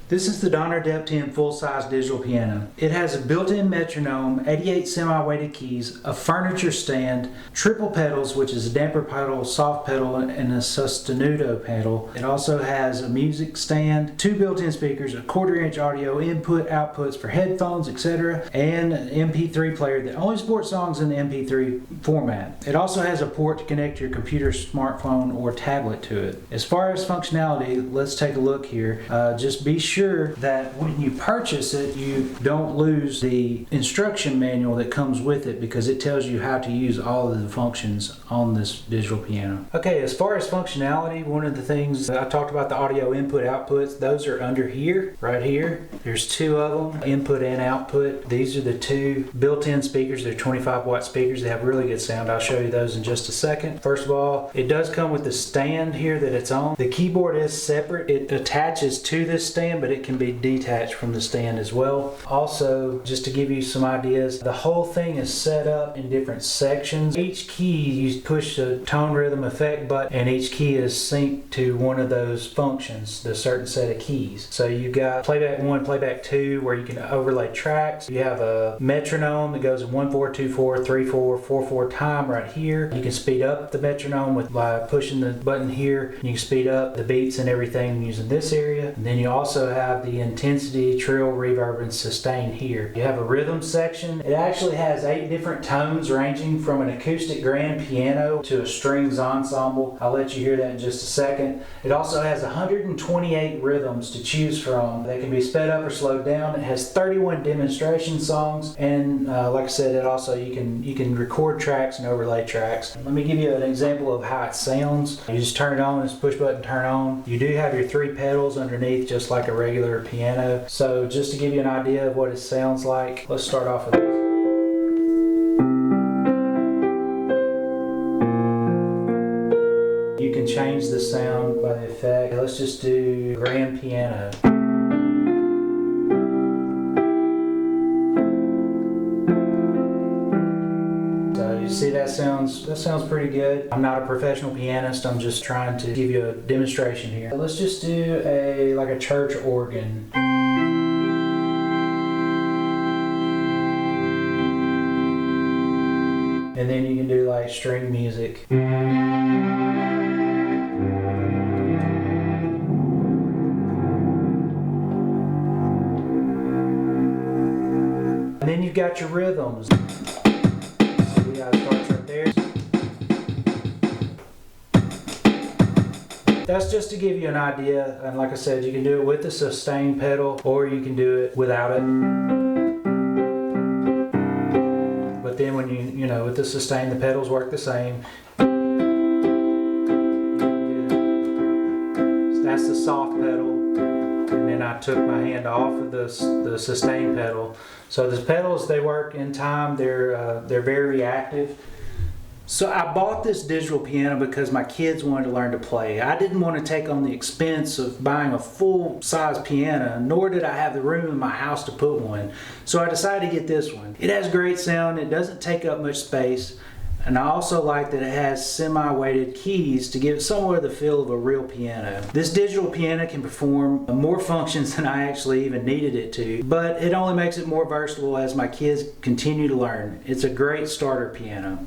This is the DEP 10 full-size digital piano. It has a built-in metronome, 88 semi-weighted keys, a furniture stand, triple pedals, which is a damper pedal, soft pedal, and a sostenuto pedal. It also has a music stand, 2 built-in speakers, a 1/4-inch audio input, outputs for headphones, etc., and an MP3 player that only supports songs in the MP3 format. It also has a port to connect your computer, smartphone, or tablet to it. As far as functionality, let's take a look here. Just be sure that when you purchase it, you don't lose the instruction manual that comes with it, because it tells you how to use all of the functions on this digital piano. Okay, as far as functionality, one of the things I talked about, the audio input outputs, those are under here, right here. There's 2 of them, input and output. These are the 2 built-in speakers. They're 25-watt speakers. They have really good sound. I'll show you those in just a second. First of all, it does come with the stand here that it's on. The keyboard is separate. It attaches to this stand, but it can be detached from the stand as well. Also, just to give you some ideas, the whole thing is set up in different sections. Each key, you push the tone, rhythm, effect button, and each key is synced to one of those functions, the certain set of keys. So you've got playback 1, playback 2, where you can overlay tracks. You have a metronome that goes in 1/4, 2/4, 3/4, 4/4 time right here. You can speed up the metronome by pushing the button here. You can speed up the beats and everything using this area. And then you also have the intensity, trill, reverb, and sustain here. You have a rhythm section. It actually has 8 different tones ranging from an acoustic grand piano to a strings ensemble. I'll let you hear that in just a second. It also has 128 rhythms to choose from. They can be sped up or slowed down. It has 31 demonstration songs, and like I said, it also you can record tracks and overlay tracks. Let me give you an example of how it sounds. You just turn it on, this push button turn on. You do have your 3 pedals underneath, just like a regular piano. So just to give you an idea of what it sounds like, let's start off with this. You can change the sound by the effect. Let's just do grand piano. So you see that sounds pretty good. I'm not a professional pianist. I'm just trying to give you a demonstration here. Let's just do like a church organ. And then you can do like string music. And then you've got your rhythms. See how it starts right there? That's just to give you an idea. And like I said, you can do it with the sustain pedal, or you can do it without it. But then when you know, with the sustain, the pedals work the same. That's the soft pedal. And then I took my hand off of the sustain pedal. So the pedals, they work in time. They're very reactive. So I bought this digital piano because my kids wanted to learn to play. I didn't want to take on the expense of buying a full-size piano, nor did I have the room in my house to put one. So I decided to get this one. It has great sound, it doesn't take up much space, and I also like that it has semi-weighted keys to give it somewhat the feel of a real piano. This digital piano can perform more functions than I actually even needed it to, but it only makes it more versatile as my kids continue to learn. It's a great starter piano.